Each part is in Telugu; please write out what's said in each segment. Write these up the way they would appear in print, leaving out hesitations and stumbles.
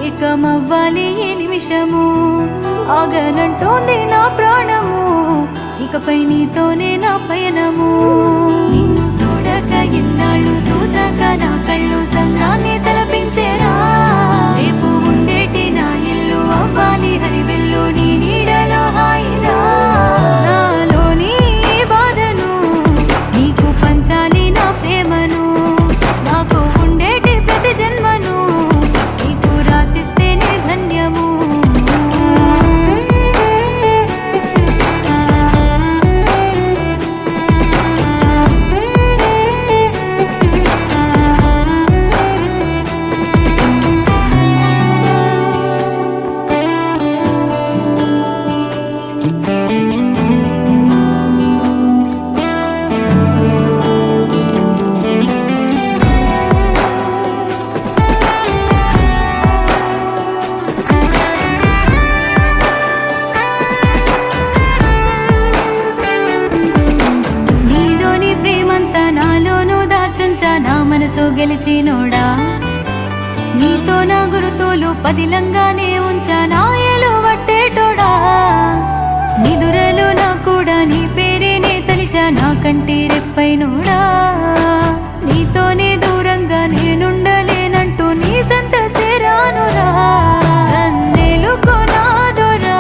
ఏకమవ్వాలి ఈ నిమిషము, ఆగనంటోంది నా ప్రాణము, ఇకపై నీతోనే నా పయనము. నిన్ను చూడక ఎన్నాళ్ళు చూసాక నా కళ్ళు సంద్రాన్ని తలపించేరా, రేపు ఉండేటి గెలిచినోడా నీతో నా గురుతోలు పదిలంగానే ఉంచా నాయలు వట్టేటోడా నిదురలు నా కూడా నీ పేరేనే తలిచా నా కంటి రెప్పైనోడా నీతోనే దూరంగా నేనుండలేనంటూ నీ సంత సేరానురా కన్నెలు కొనాదురా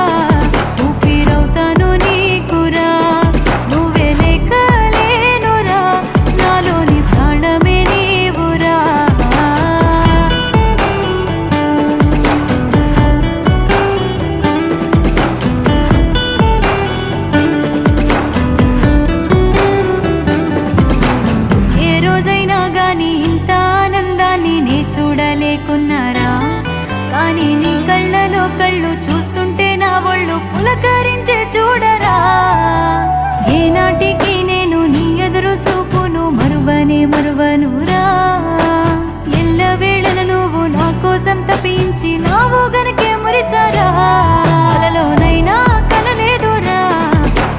ఊపిరవుతాను నీకురా నువ్వే లేకలేనురా నాలోని ప్రాణమే నీవురా ఏ రోజైనా గాని ఇంత ఆనందాన్ని నే చూడలేకున్నారా కానీ నీ కళ్ళలో కళ్ళు చూస్తుంటే నా ఒళ్ళు పులకరించే చూడరా ఏనాటికి నేను నీ ఎదురు చూపును మరువనురా ఎల్లవేళల నువ్వు నా కోసం తప్పించి నావు గనకే మురిసారా కలలోనైనా కలలేదురా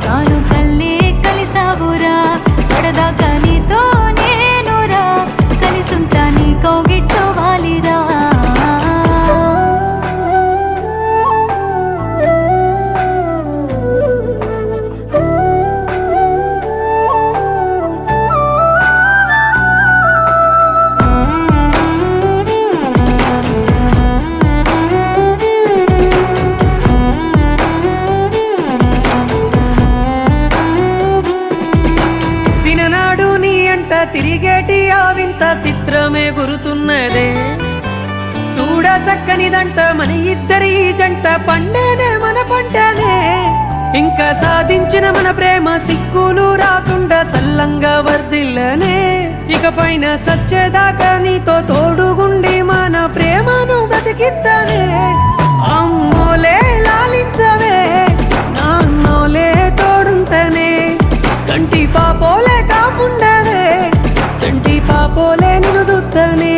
తాను కల్లే కలిసావురా పడదాకా నీతో నేనురా కలిసుంటా నీ కౌగిట్లో వాలిరా సిననాడు నీ అంట తిరిగేటి ఆ వింత చిత్రమే గురుతున్నదే చూడ చక్కనిదంట మన ఇద్దరి ఈ జంట పండేనే మన పంటనే ఇంకా సాధించిన మన ప్రేమ సిక్కులు రాకుండా చల్లంగా వర్దిల్లనే ఇకపైన సచ్చేదాకా నీతో తోడుగుండి మన ప్రేమను బ్రతికిద్దనే అమ్మోలే లాలించవే నాన్నోలే తోడుంటనే కంటి పాపోలే కాపుండవే చంటి పాపోలే నిన్ను దుత్తనే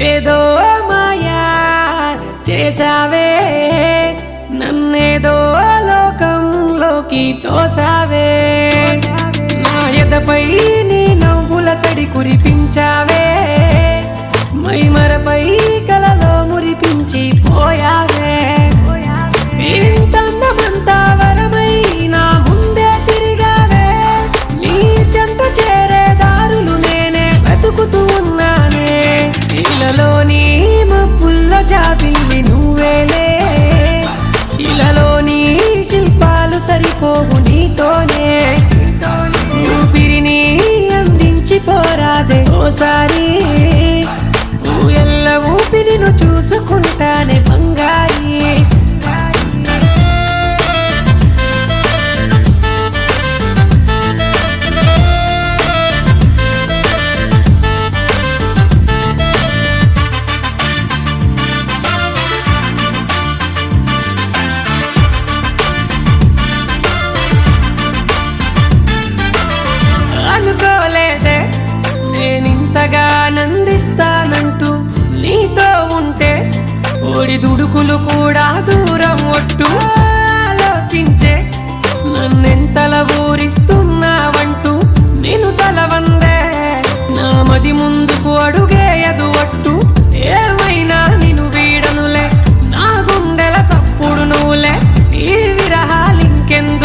ఏదో మాయా చేసావే నన్నేదో లోకంలోకి తోసావే నా ఎదపై నీ నవ్వుల సడి కురిపించావే మైమరపై కలలో మురిపించి పోయావే ఇంతందమంతా వరమై నా ముందే తిరిగావే నీ చెంత చేరే దారులు నేనే వెతుకుతూ ఉన్నానే ఇలలోని మబ్బుల్ల జాబిల్లి నువ్వేలే ఇలలోని శిల్పాలు సరిపోవు నీతోనే ఊపిరిని అందించి పోరాదే ఓసారి ఎల్ల ఊపిరిను చూసుకుంటానే బంగారి అనుకోలేదే నేనింతగా ఆనందిస్తానంటూ నీతో ఉంటే ఓడి దుడుకులు కూడా దూరం ఒట్టు ఆలోచించే నన్నెంతల ఊరిస్తున్నావంటూ నేను తలవందే నా మది ముందుకు అడుగేయదు ఒట్టు ఏమైనా నిన్ను వీడనులే నా గుండెల సప్పుడు నువ్వులే ఈ విరహాలింకెంత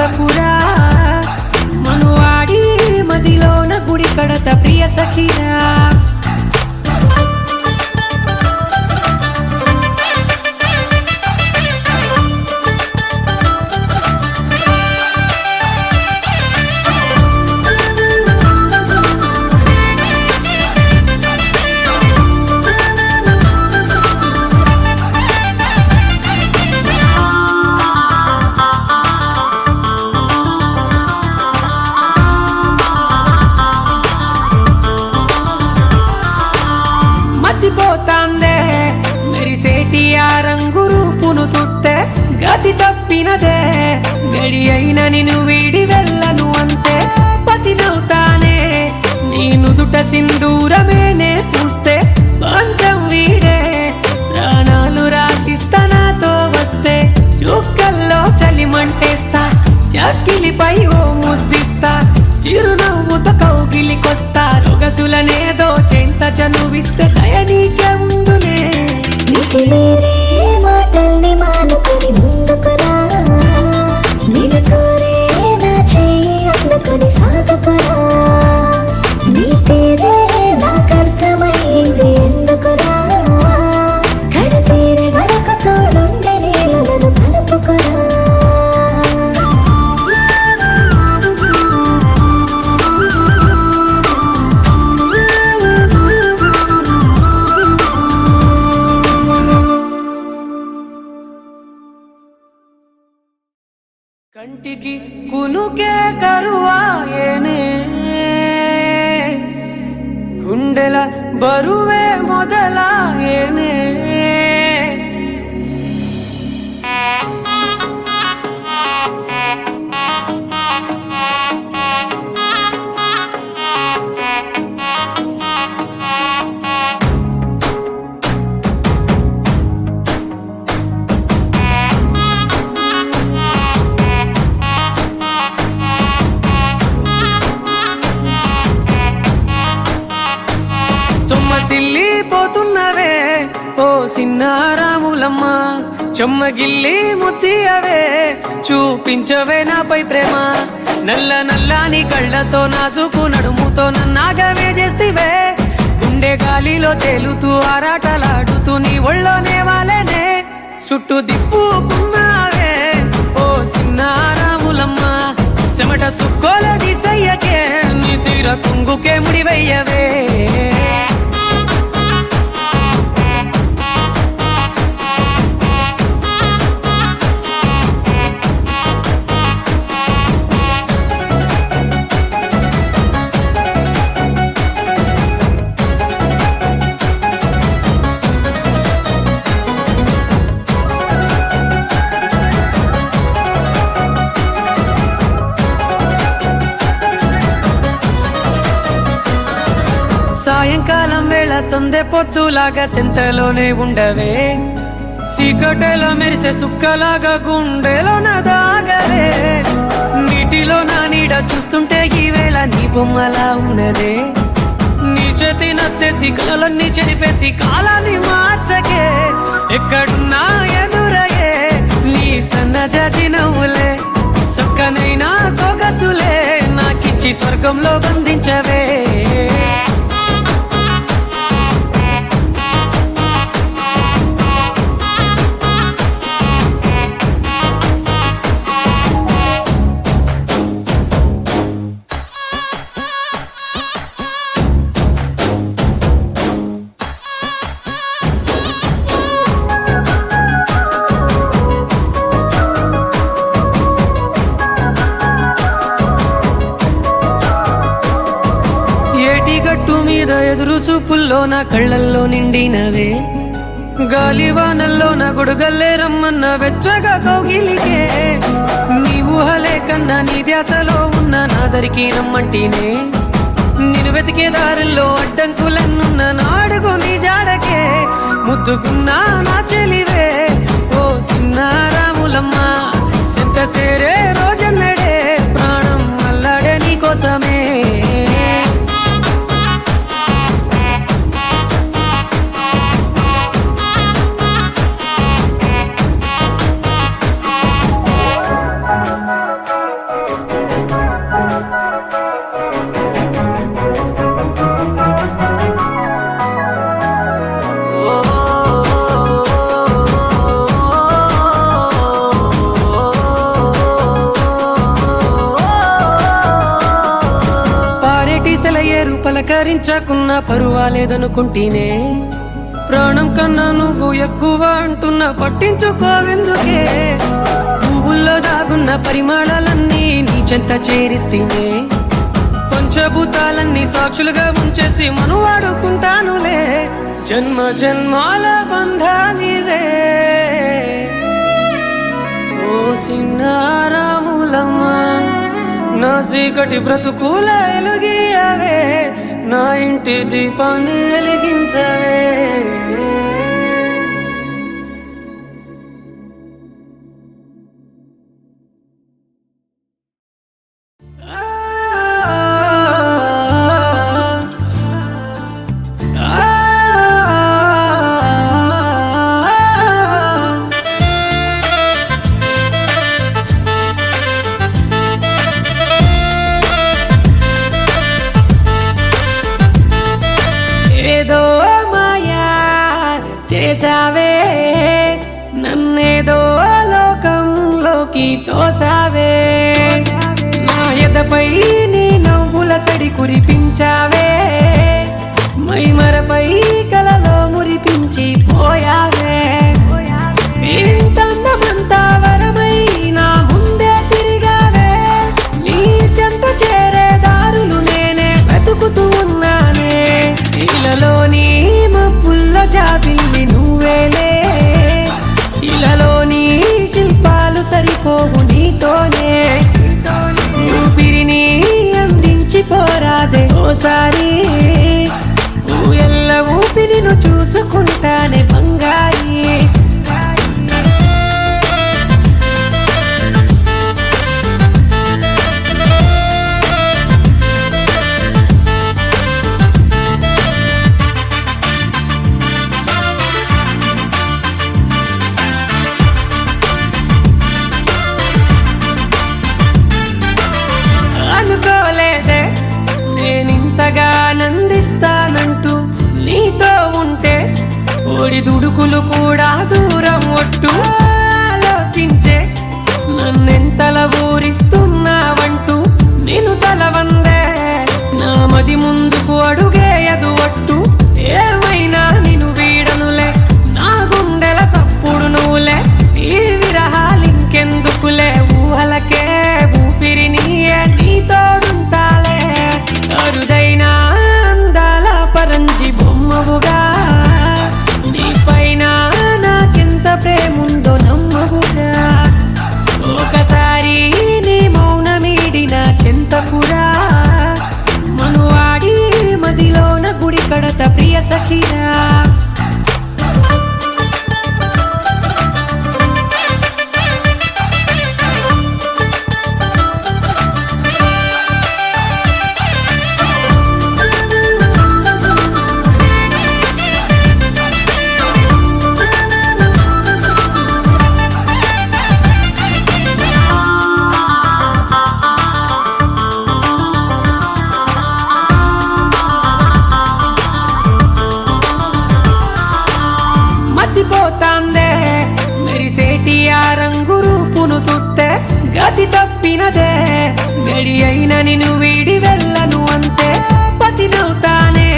బ్రతకురా మనువాడి మదిలోన గుడి కడత ప్రియ సఖిరా మతిపోతాందే మెరిసేటి ఆ రంగు రూపును చూస్తే గతి తప్పినదే గడి అయిన నిన్ను వీడి వెళ్ళను అంతే పతినవుతానే నీ నుదుట సింధూరమేనే పూస్తే పంచం వీడే ప్రాణాలు రాసిస్తా నాతో వస్తే చుక్కల్లో చలిమంటేస్తా చక్కిలిపై ఓ ముద్దిస్తా చిరునవ్వుతో కౌగిలికొస్తా రొగసులనేదో చెంత చనువిస్తే దయ నీకే ఉందులే నీకు వేరే మాటల్ని మానుకొని ముందుకురా నేను కోరే నా చెయ్యి అందుకొని సాగుకురా నీ తీరే నాకర్థమైంది ఎందుకురా కడతీరే వరకు తోడుండే నేను నన్ను కలుపుకురా కంటికి కునుకే కరువాయేనే గుండెల బరువే మొదలాయేనే సొమ్మసిల్లిపోతున్నవే ఓ సిన్నారాములమ్మ చెమ్మగిల్లి ముద్దియవే చూపించవే నాపై ప్రేమ నల్ల నల్లాని కళ్ళతో నాజుకు నడుముతో నన్నాగవే చేస్తివే గుండె గాలిలో తేలుతూ ఆరాటలాడుతూ నీ ఒళ్ళోనే వాలేనే చుట్టూ దిప్పుకున్నావే ఓ సిన్నారాములమ్మ చెమట సుక్కోల దిశయ్యకే నీ సిర కుంగుకే ముడివయ్యవే సాయంకాలం వేళ సందె పొత్తులాగా సెంతలోనే ఉండవే చీకటెల మెరిసే సుక్కలాగా గుండెలో దాగవే నీటిలో నా నీడ చూస్తుంటే ఈ వేళ నీ బొమ్మలా ఉన్నదే నీ చేతి నత్తేసి కలలన్నీ చెరిపేసి కాలాన్ని మార్చకే ఎక్కడున్నా ఎదురయ్యే నీ సన్నజాతి నవ్వులే సక్కనైనా సొగసులే నాకిచ్చి స్వర్గంలో బంధించవే గట్టు మీద ఎదురు చూపుల్లో నా కళ్ళల్లో నిండినవే గాలివానల్లో నా గొడుగల్లే రమ్మన్న వెచ్చగా కౌగిలికే నీ ఊహలే కన్నా నీ ధ్యాసలో ఉన్న నాదరికి రమ్మంటేనే నేను వెతికే దారుల్లో అడ్డంకులన్నున్న నాడుగు నీ జాడకే ముద్దుకున్నా నా చెలివే ఓ సిన్నారాములమ్మ సెంత సేరే రోజన్నడే ప్రాణం అల్లాడే నీ కోసమే పేరు పలకరించకున్నా పరువాలేదనుకుంటేనే ప్రాణం కన్నా నువ్వు ఎక్కువ అంటున్నా పట్టించుకోవెందుకే పువ్వుల్లో దాగున్న పరిమాణాలన్నీ నీ చెంత చేరిస్తేనే పంచభూతాలన్నీ సాక్షులుగా ఉంచేసి మనువాడుకుంటానులే జన్మ జన్మాల బంధానివే ఓ సిన్నారాములమ్మ నా చీకటి బ్రతుకుల ఎలుగియవే నా ఇంటి దీపాన్ని వెలిగించవే ఏదో మాయా చేసావే నన్నేదో లోకంలోకి తోసావే నా ఎదపై నీ నవ్వుల సడి కురిపించావే మైమరపై కలలో మురిపించి పోయావే ఇంతందమంతా వరమై నా ముందే తిరిగావే నీ చెంత చేరే దారులు నేనే వెతుకుతూ ఉన్నానే ఇలలోని మబ్బుల్ల జాబిల్లి నువ్వేలే ఇలలోని శిల్పాలు సరిపోవు నీతోనే ఊపిరిని అందించి పోరాదే ఓసారి ఊయల్ల ఊపిరిను చూసుకుంటానే బంగారి అనుకోలేదే నేనింతగా ఆనందిస్తానంటూ నీతో ఉంటే ఓడి దుడుకులు కూడా దూరం ఒట్టు ఆలోచించే నన్నెంతల ఊరిస్తున్నావంటూ నేను తలవందే నా మది ముందుకు అడుగేయదు ఒట్టు ఏమైనా నిన్ను వీడనులే నా గుండెల సప్పుడు నువ్వులే ఈ విరహాలింకెందుకులే ఊహలకే ఊపిరి నీయే నీ తోడుంటాలే అరుదైన అందాల పరంజి బొమ్మవుగా నీ పైన నాకెంత ప్రేముందో నమ్మవుగా ఒకసారి నీ మౌనమీడిన చెంతకురా మనువాడి మదిలోన గుడి కడత ప్రియ సఖిరా మతిపోతాందే మెరిసేటి ఆ రంగు రూపును చూస్తే గతి తప్పినదే గడి అయిన నిన్ను వీడి వెళ్ళను అంతే పతినవుతానే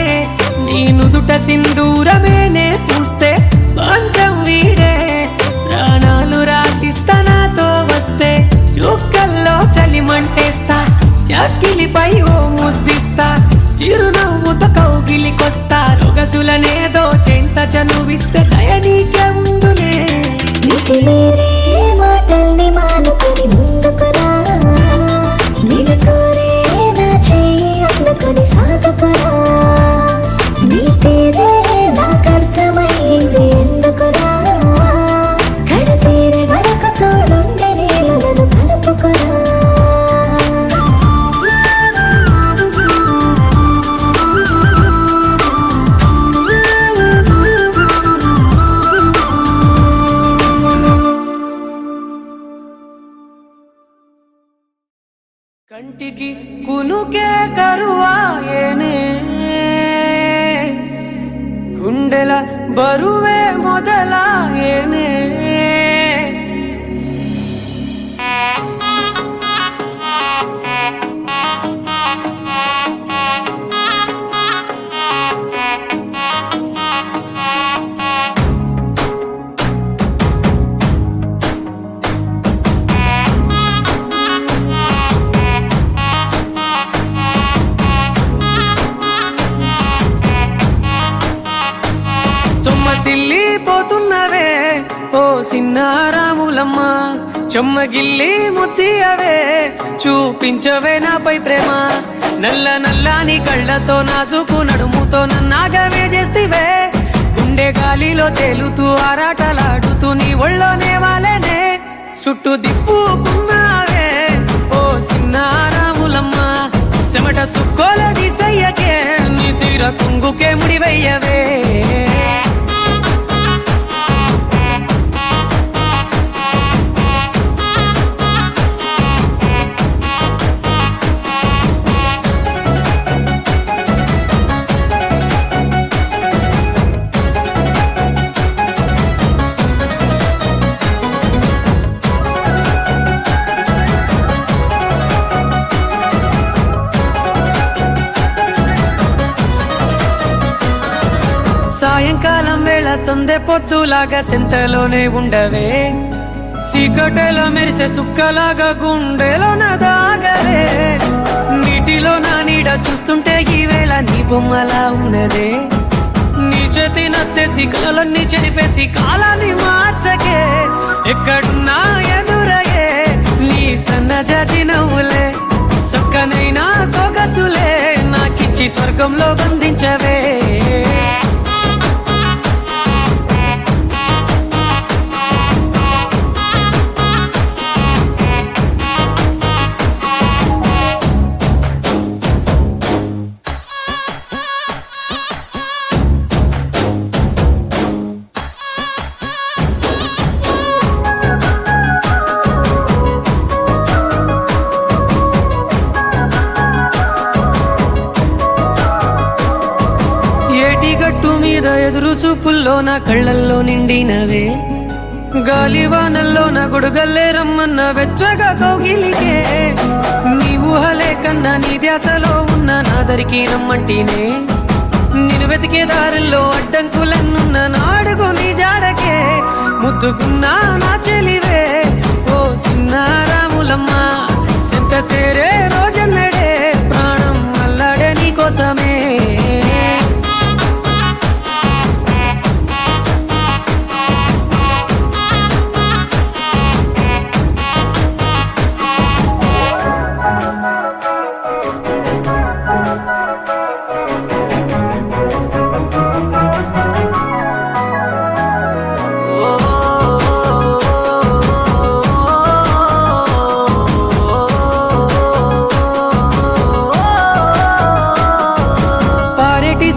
నీ నుదుట సింధూరమేనే పూస్తే పంచం వీడే ప్రాణాలు రాసిస్తా నాతో వస్తే చుక్కల్లో చలిమంటేస్తా చక్కిలిపై ఓ ముద్దిస్తా చిరునవ్వుతో కౌగిలికొస్తా రొగసులనేదో చెంత చనువిస్తే దయ నీకే ఉందులే నీకు మీరే మాటల్ని మానుకొని ముందుకురా నేను కోరే నా చేయి అందుకొని సాగుకురా నీ తీరే నాకర్థమైంది ఎందుకురా కడతీరే వరకు తోడుండే నేను నన్ను కలుపుకురా కంటికి కునుకే కరువాయేనే గుండెల బరువే మొదలాయేనే ఓ సిన్నారాములమ్మ చెమ్మగిల్లి ముద్దియవే చూపించవే నాపై ప్రేమ నల్ల నల్లాని కళ్ళతో నాసుకు నడుముతో నన్నాగవే చేస్తివే గుండె గాలిలో తేలుతూ ఆరాటలాడుతూ నీ ఒళ్ళోనే వాలేనే చుట్టూ దిప్పుకున్నావే ఓ సిన్నారాములమ్మ చెమట సుక్కోల దిశయ్యకే నీ సిర కుంగుకే ముడివయ్యవే సాయంకాలం వేళ సందె పొత్తులాగా సెంతలోనే ఉండవే చీకటెల మెరిసే సుక్కలాగా గుండెలోన దాగవే నీటిలో నా నీడ చూస్తుంటే ఈ వేళ నీ బొమ్మలా ఉన్నదే నీ చేతి నత్తేసి కలలన్నీ చెరిపేసి కాలాన్ని మార్చకే ఎక్కడున్నా ఎదురగే నీ సన్నజాతి నవ్వులే సొక్కనైనా సొగసులే నాకిచ్చి స్వర్గంలో బంధించవే గట్టు మీద ఎదురు చూపుల్లో నా కళ్ళల్లో నిండినవే గాలివానల్లో నా గొడుగల్లే రమ్మన్న వెచ్చగా కౌగిలికే నీ ఊహలే కన్నా నీ ధ్యాసలో ఉన్న నాదరికి రమ్మంటినే నేను వెతికే దారుల్లో అడ్డంకులన్నున్న నాడుగు నీ జాడకే ముద్దుకున్నా నా చెలివే ఓ సిన్నారాములమ్మ సెంత సేరే రోజన్నడే ప్రాణం అల్లాడే నీ కోసమే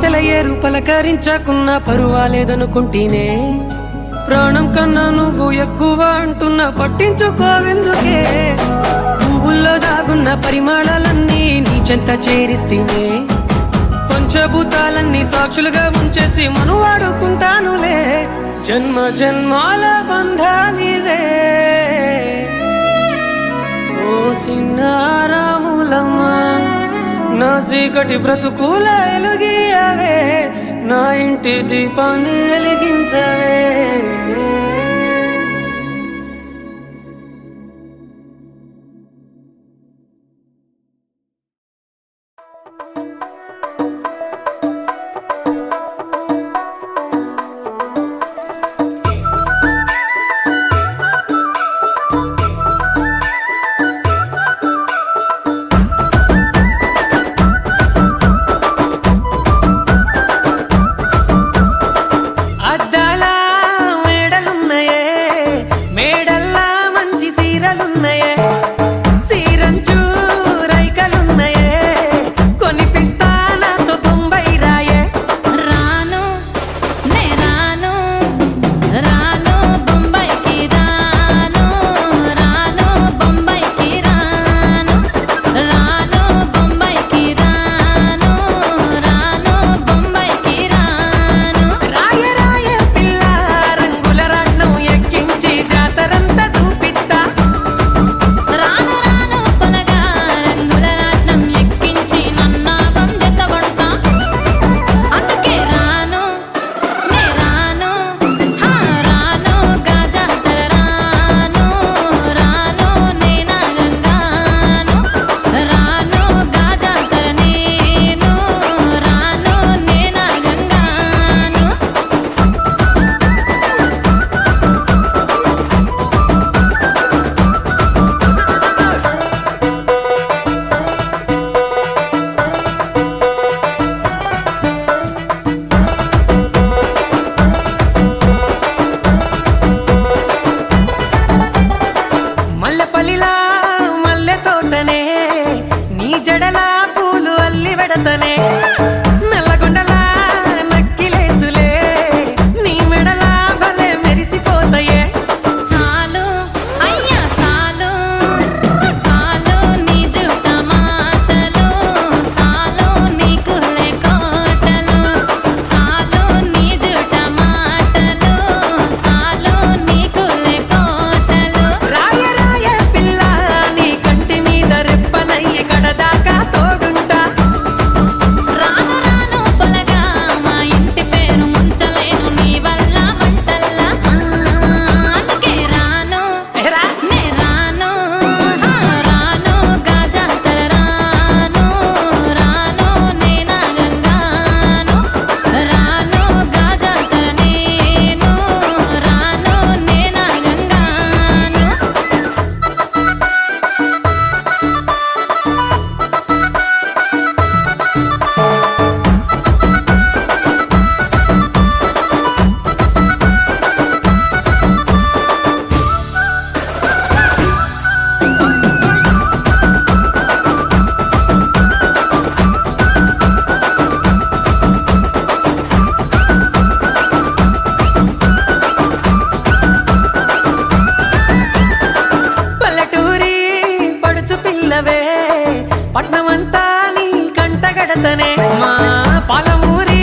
సెలయేరు పలకరించకున్నా పరువాలేదనుకుంటేనే ప్రాణం కన్నా నువ్వు ఎక్కువ అంటున్నా పట్టించుకోవెందుకే పువ్వుల్లో దాగున్న పరిమాణాలన్నీ నీ చెంత చేరిస్తేనే పంచభూతాలన్నీ సాక్షులుగా ఉంచేసి మనువాడుకుంటానులే జన్మ జన్మాల బంధానివే ఓ సిన్నారాములమ్మ నా చీకటి బ్రతుకుల ఎలుగియవే నా ఇంటి దీపాన్ని వెలిగించవే అద్దాల మేడల వస్తనే నీ జడలా పూలు అల్లి వెడతనే నల్లగొండలా నక్కిలేసులే నీ మెడలా భలే మెరిసిపోతాయే సాలు అయ్యా సాలు సాలు నీ జుట్ట మాటలు సాలు నీకు కోటలు సాలు నీ జుట్ట మాటలు సాలు నీకు కోటలు రాయ రాయ పిల్ల నీ కంటి మీద రెప్పనయ్యి కడదాకా తోడుంటా రాను రాను పొలగా మా ఇంటి పేరు ముంచలేను నీ వల్ల మంటల్లా అందుకే రాను ఎహరా నే రాను రాను గాజాతర రాను రాను నేనా గంగాను రాను గాజాతర నేను రాను నేనా గంగాను పల్లెటూరి పడుచు పిల్లవే పట్నమంతా నీ కంటగడతనే మా పాలమూరి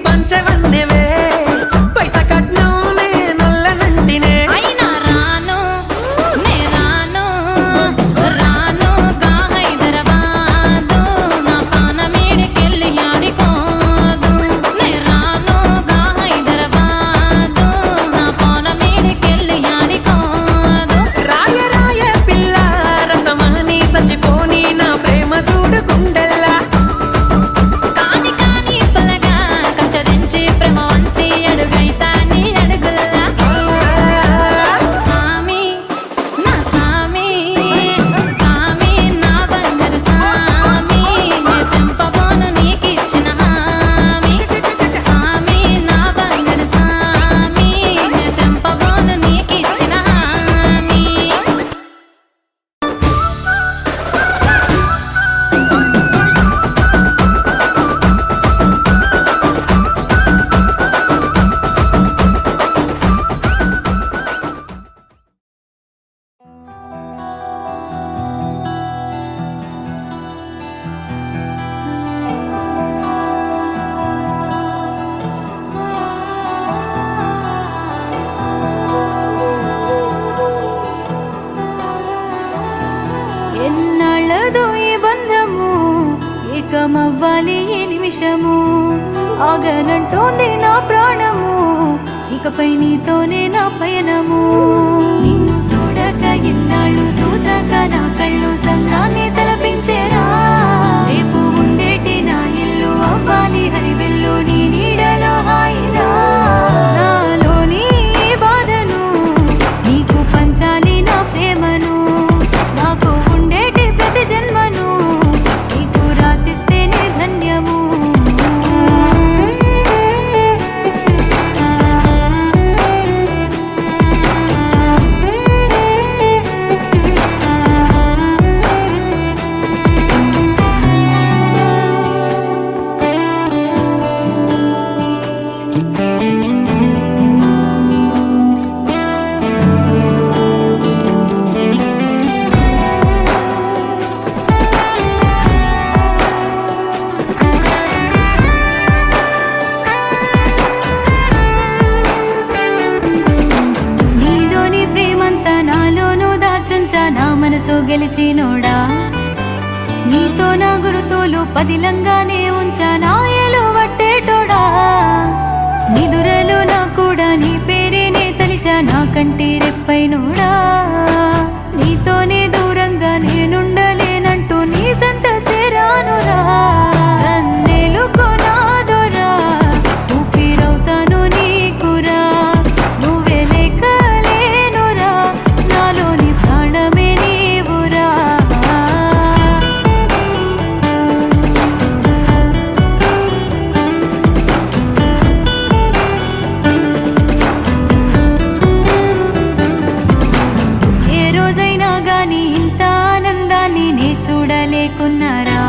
పంచవన్నెవే పైస కట్నం నే నొల్లనంటినే అయినా రాను నే రాను రాను గా హైదరాబాదు నా పానమేడికెళ్ళి ఆడుకోదు నే రాను గా హైదరాబాదు నా పానమేడికెళ్ళి ఆడుకోదు రాయ రాయ పిల్ల రసమాని సచ్చిపోని నా ప్రేమ చూడుకుండల్లా కాని కాని పలగా కంచరించి ప్రేమ వంచి అడుగైతా నీ అడుగుల్లా సామి నా సామి సామి నా బంగారు సామి నే తెంపబోను నీకిచ్చిన హామీ సామి నా బంగారు సామి నే తెంపబోను నీకిచ్చిన హామీ ఎన్నాళ్ళదో ఈ బంధము ఏకమవ్వాలి ఈ నిమిషము ఆగనంటోంది నా ప్రాణము ఇకపై నీతోనే నా పయనము నిన్ను చూడక ఇన్నాళ్ళు చూసాక నా కళ్ళు సంద్రాన్ని తలపించేరా రేపు ఉండేటి నా ఇల్లు అవ్వాలి హరివెల్లు నీ నీడలో హాయిరా నాలోని ఈ బాధను నీకు పంచాలి నా ప్రేమను నాకు ఉండేటి ప్రతి జన్మను నీకు రాసిస్తేనే ధన్యము నీలోని ప్రేమంతా నాలోనూ దాచుంచా నా మనసు గెలిచినోడా నీతో నా గురుతోలు పదిలంగానే ఉంచా నా ఏలు వట్టేటోడా నిదురలు నా కూడా నీ పేరేనే తలిచా నా కంటి రెప్పైనోడా నీతోనే దూరంగా నేనుండలేనంటూ నీ సంత సేరానురా కన్నెలుకో నాదోరా ఊపిరవుతాను నీకురా నువ్వే లేకలేనురా నాలోని ప్రాణమే నీవురా చూడలేకున్నారా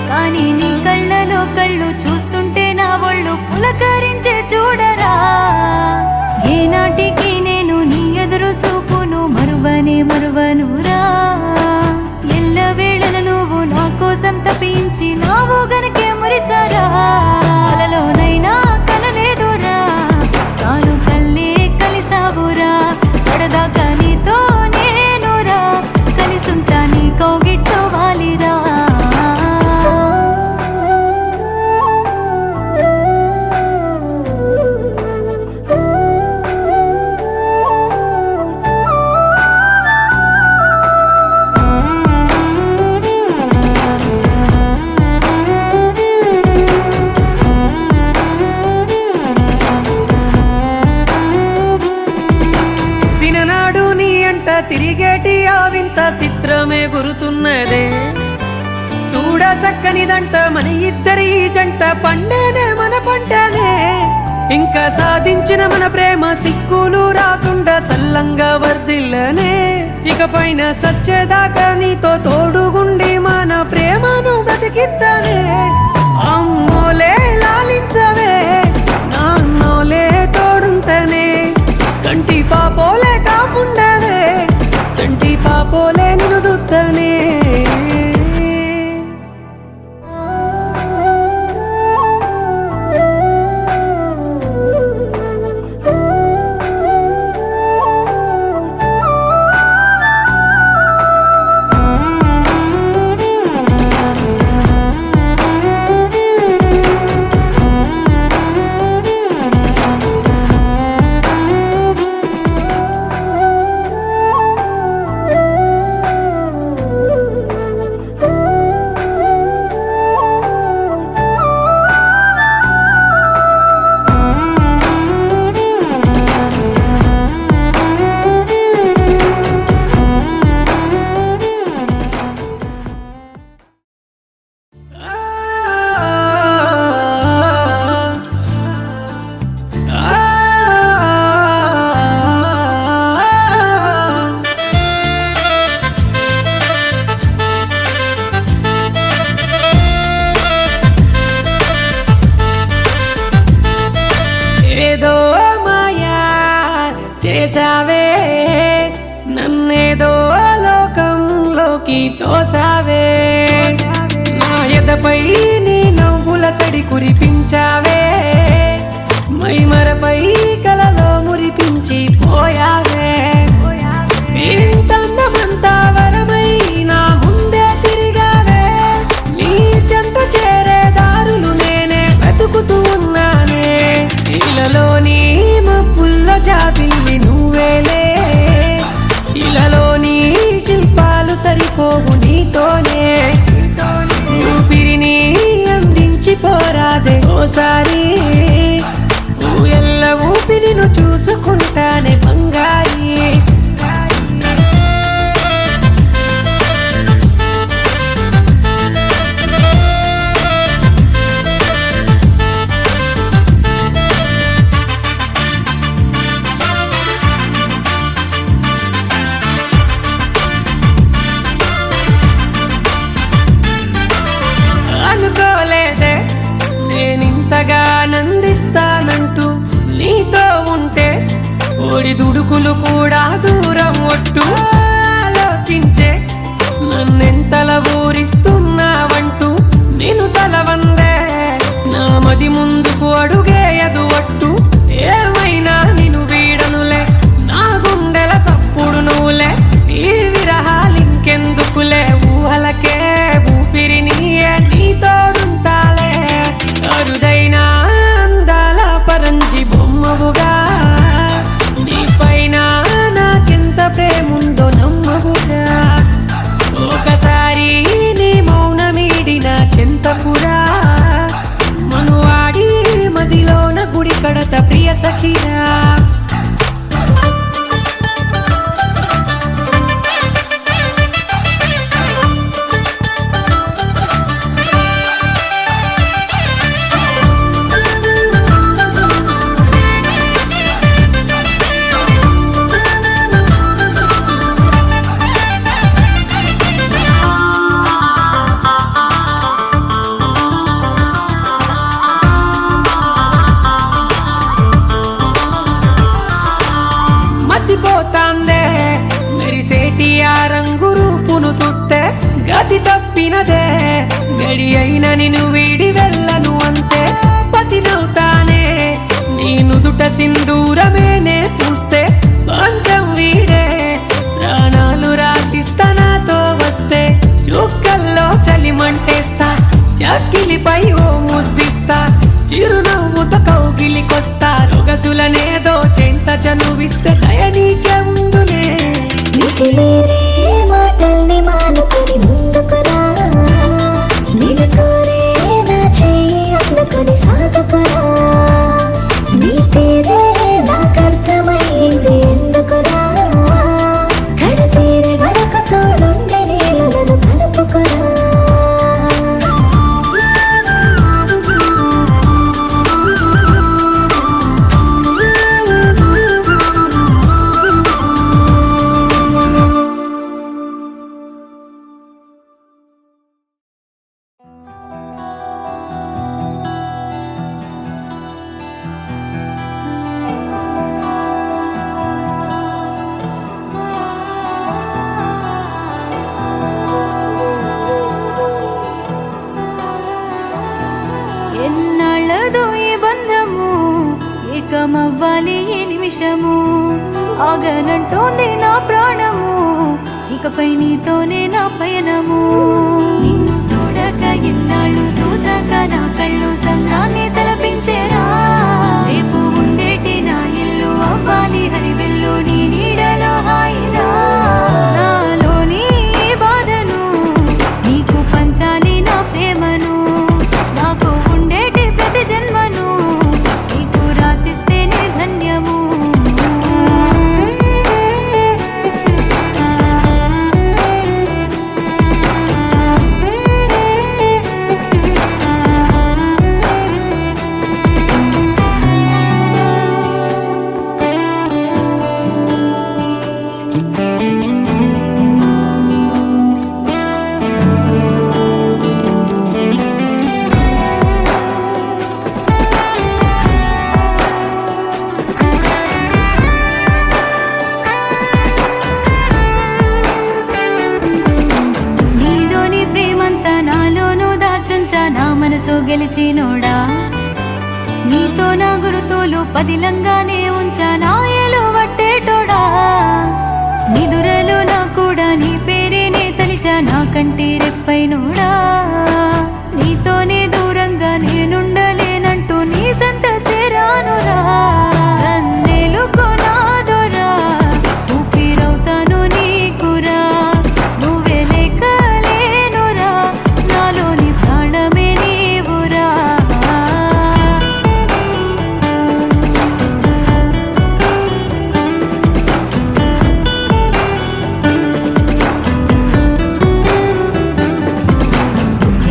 కానీ నీ కళ్ళలో కళ్ళు చూస్తుంటే నా ఒళ్ళు పులకరించే చూడరా ఏనాటికి నేను నీ ఎదురు చూపును మరువనురా ఎల్లవేళల నువ్వు నా కోసం తప్పించి నావు గనకే మురిసారా అలలోనైనా కలలేదురా తాను కల్లే కలిసావురా పడదాకా నీతో నేనురా కలిసుంటా నీ కౌగిట్లో వాలిరా సిననాడు నీ అంట తిరిగేటి ఆ వింత చిత్రమే గురుతున్నదే చూడ చక్కనిదంట మన ఇద్దరి జంట పండేనే మన పంటనే ఇంకా సాధించిన మన ప్రేమ సిక్కులు రాకుండా చల్లంగా వర్దిల్లనే ఇక పైన సచ్చేదాకా నీతో తోడుగుండి మన ప్రేమను బ్రతికిద్దనే అమ్మోలే లాలించవే నాన్నోలే తోడుంటనే కంటి పాపోలే కాపుండవే చంటి పాపోలే నిన్ను దుత్తనే ఏదో మాయా చేసావే నన్నేదో లోకంలోకి తోసావే నా ఎదపై నీ నవ్వుల సడి కురిపించావే మైమరపై కలలో మురిపించి పోయావే ఇంతందమంతా వరమై నా ముందే తిరిగావే నీ చెంత చేరే దారులు నేనే వెతుకుతూ ఉన్నానే ఇలలోని మబ్బుల్ల జాబిల్లి నువ్వేలే ఇలలోని శిల్పాలు సరిపోవు నీతోనే ఊపిరిని అందించి పోరాదే ఓసారి ఎల్ల ఊపిరిను చూసుకుంటానే బంగారి అనుకోలేదే నేనింతగా ఆనందిస్తానంటూ నీతో ఉంటే ఓడి దుడుకులు కూడా దూరం ఒట్టు ఆలోచించే నన్నెంతల ఊరిస్తున్నావంటూ నేను తలవందే నా మది ముందుకు అడుగేయదు ఒట్టు ఏమైనా నిన్ను వీడనులే నా గుండెల సప్పుడు నువ్వులే ఈ విరహాలింకెందుకులే ఊహలకే ఊపిరి నీయే నీ తోడుంటాలే అరుదైన అందాల పరంజి బొమ్మవుగా నీ పైన నాకెంత ప్రేముందో నమ్మవుగా ఒకసారి నీ మౌనమీడిన చెంతకురా మనువాడి మదిలోన గుడి కడత ప్రియ సఖిరా రెడీ అయిన నిన్ను వీడి వెళ్ళను అంతే పతినవుతానే నీ నుదుట సింధూరమేనే పూస్తే పంచం వీడే ప్రాణాలు రాసిస్తా నాతో వస్తే చుక్కల్లో చలిమంటేస్తా చక్కిలిపై ఓ ముద్దిస్తా చిరునవ్వుతో కౌగిలికొస్తా రొగసులనేదో చెంత చనువిస్తే దయ నీకే ఉందులే నీకు మీరే మాటల్ని మానుకొని ముందుకురా నేను కోరే నా చెయ్యి అందుకొని సాగుకురా నీ తీరే నాకర్థమైంది ఎందుకురా కడతీరే వరకు తోడుండే నేను నన్ను కలుపుకురా ఎన్నాళ్ళదో ఈ బంధము ఏకమవ్వాలి ఈ నిమిషము ఆగనంటోంది నా ప్రాణము ఇకపై నీతోనే నా పయనము నిన్ను చూడక ఎన్నాళ్ళు చూసాక నా కళ్ళు సంద్రాన్ని తలపించేరా రేపు ఉండేటి నా ఇల్లు అవ్వాలి హరివెల్లు నీ నీడలో హాయిరా నాలోని ఈ బాధను నీకు పంచాలి నా ప్రేమను నాకు ఉండేటి ప్రతి జన్మను నీకు రాసిస్తేనే ధన్యము నీలోని ప్రేమంతా నాలోనూ దాచుంచా నా మనసు గెలిచినోడా నీతో నా గురుతోలు పదిలంగానే ఉంచా నా ఏలు వట్టేటోడా నిదురలు నా కూడా నీ పేరేనే తలిచా నా కంటి రెప్పైనోడా నీతోనే దూరంగా నేనుండలేనంటూ నీ సంత సేరానురా నన్నేలుకో నాదోరా ఊపిరవుతాను నీకురా నువ్వే లేకలేనురా నాలోని ప్రాణమే నీవురా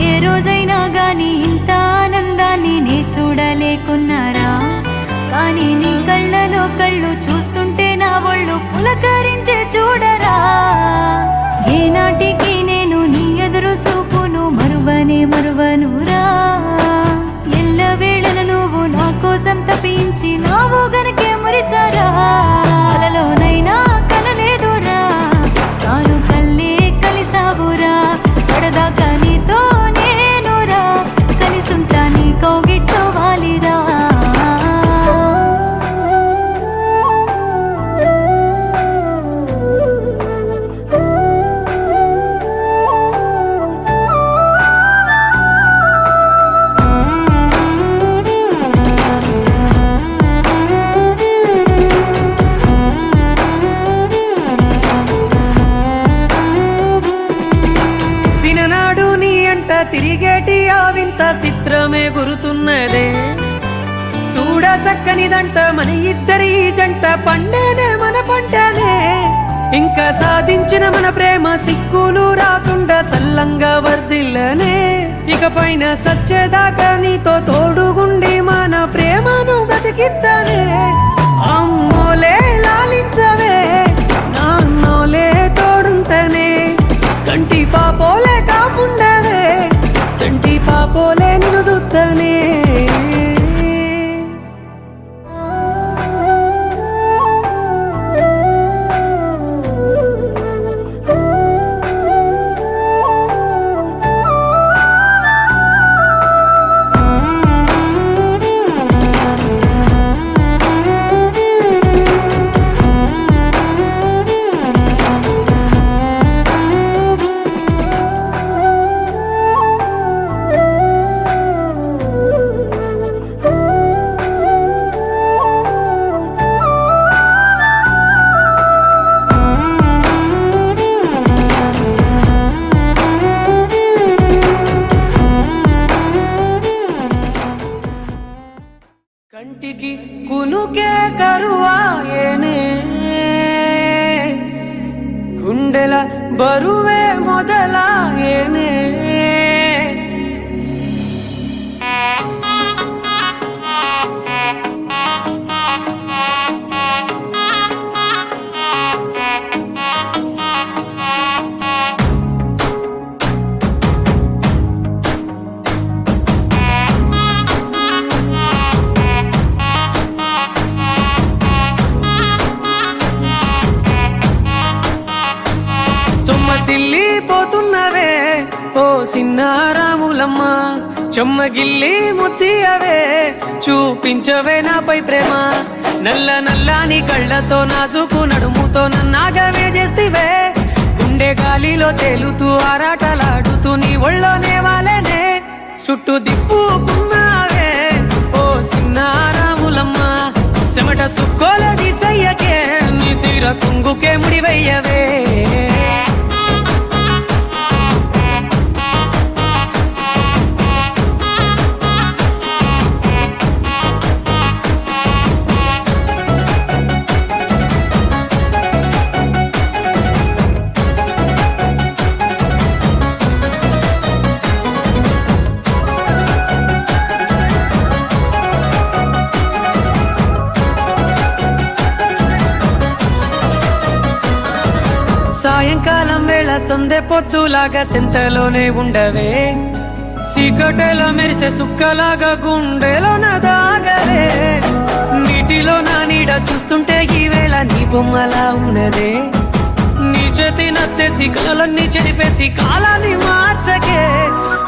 ఏ రోజైనా గాని ఇంత ఆనందాన్ని నే చూడలేకున్నారా కానీ నీ కళ్ళలో కళ్ళు చూస్తుంటే నా ఒళ్ళు పులకరించే చూడరా ఏనాటికి నేను నీ ఎదురు చూపును మరువనురా ఎల్లవేళల నువ్వు నా కోసం తప్పించి నావు గనకే మురిసారా అలలోనైనా కలలేదురా తాను కల్లే కలిసావురా పడదాకా నీతో నేనురా కలిసుంటా నీ కౌగిట్లో వాలిరా సిననాడు నీ అంట తిరిగేటి ఆ వింత చిత్రమే గురుతున్నదే చూడ చక్కనిదంట మన ఇద్దరి జంట పండేనే మన పంటనే ఇంకా సాధించిన మన ప్రేమ సిక్కులు రాకుండా చల్లంగా వర్దిల్లనే ఇకపైన సచ్చేదాకా నీతో తోడుగుండి మన ప్రేమను బ్రతికిద్దనే అమ్మోలే లాలించవే నాన్నోలే తోడుంటనే కంటి పాపోలే కాపుండవే చంటి పాపోలే నిన్ను దుత్తనే చూపుకే కరువాయేనే గుండెల బరువే మొదలాయేనే సొమ్మసిల్లిపోతున్నవే ఓ సిన్నారాములమ్మ చెమ్మగిల్లి ముద్దియవే చూపించవే నాపై ప్రేమ నల్ల నల్లాని కళ్ళతో నాజుకు నడుముతో నన్నాగవే చేస్తివే గుండె గాలిలో తేలుతూ ఆరాటలాడుతూ నీ ఒళ్ళోనే వాలేనే చుట్టూ దిప్పుకున్నావే ఓ సిన్నారాములమ్మ చెమట సుక్కోల దిశయ్యకే నీ సిర కుంగుకే ముడివయ్యవే సాయంకాలం వేళ సందె పొద్దులాగా చింతలోనే ఉండవే చీకటెల మెరిసే సుక్కలాగా గుండెలోన దాగవే నీటిలో నా నీడ చూస్తుంటే ఈ వేళ నీ బొమ్మలా ఉన్నదే నీ చేతి నత్తేసి కలలన్నీ చెరిపేసి కాలాన్ని మార్చకే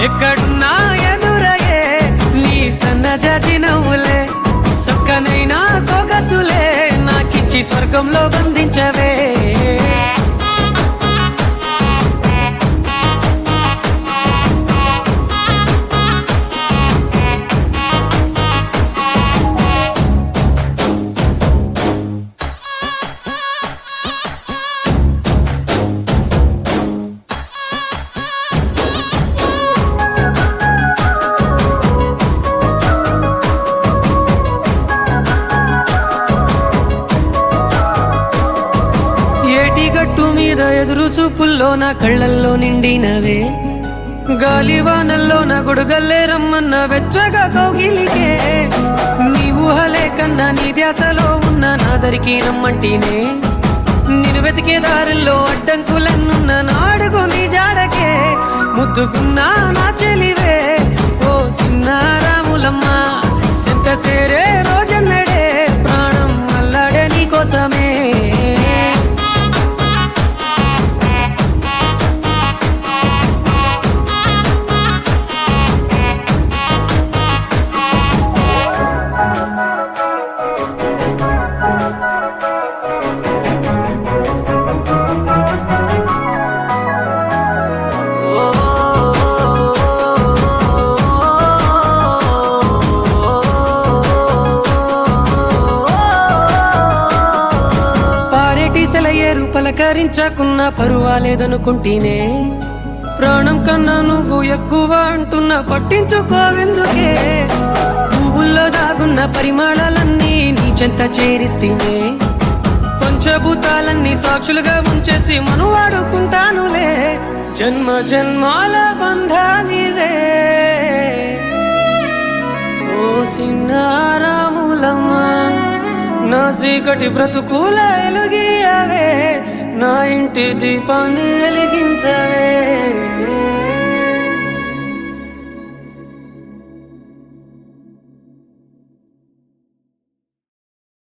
ఎక్కడున్నా ఎదురయ్యే నీ సన్నజాతి నవ్వులే సక్కనైనా సొగసులే నాకిచ్చి స్వర్గంలో బంధించవే గట్టు మీద ఎదురు చూపుల్లో నా కళ్ళల్లో నిండినవే గాలివానల్లో నా గొడుగల్లే రమ్మన్న వెచ్చగా కౌగిలికే నీ ఊహలే కన్నా నీ ధ్యాసలో ఉన్న నాదరికి రమ్మంటేనే నేను వెతికే దారుల్లో అడ్డంకులన్నున్న నాడుగు నీ జాడకే ముద్దుకున్నా నా చెలివే ఓ సిన్నారాములమ్మ సెంత సేరే రోజన్నడే ప్రాణం అల్లాడే నీ కోసమే సెలయేరు పలకరించకున్నా పరువాలేదనుకుంటేనే ప్రాణం కన్నా నువ్వు ఎక్కువ అంటున్నా పట్టించుకోవెందుకే పువ్వుల్లో దాగున్న పరిమాణాలన్నీ నీ చెంత చేరిస్తేనే పంచభూతాలన్నీ సాక్షులుగా ఉంచేసి మనువాడుకుంటానులే జన్మ జన్మాల బంధానివే ఓ సిన్నారాములమ్మ నా చీకటి బ్రతుకుల ఎలుగియవే నా ఇంటి దీపాన్ని వెలిగించవే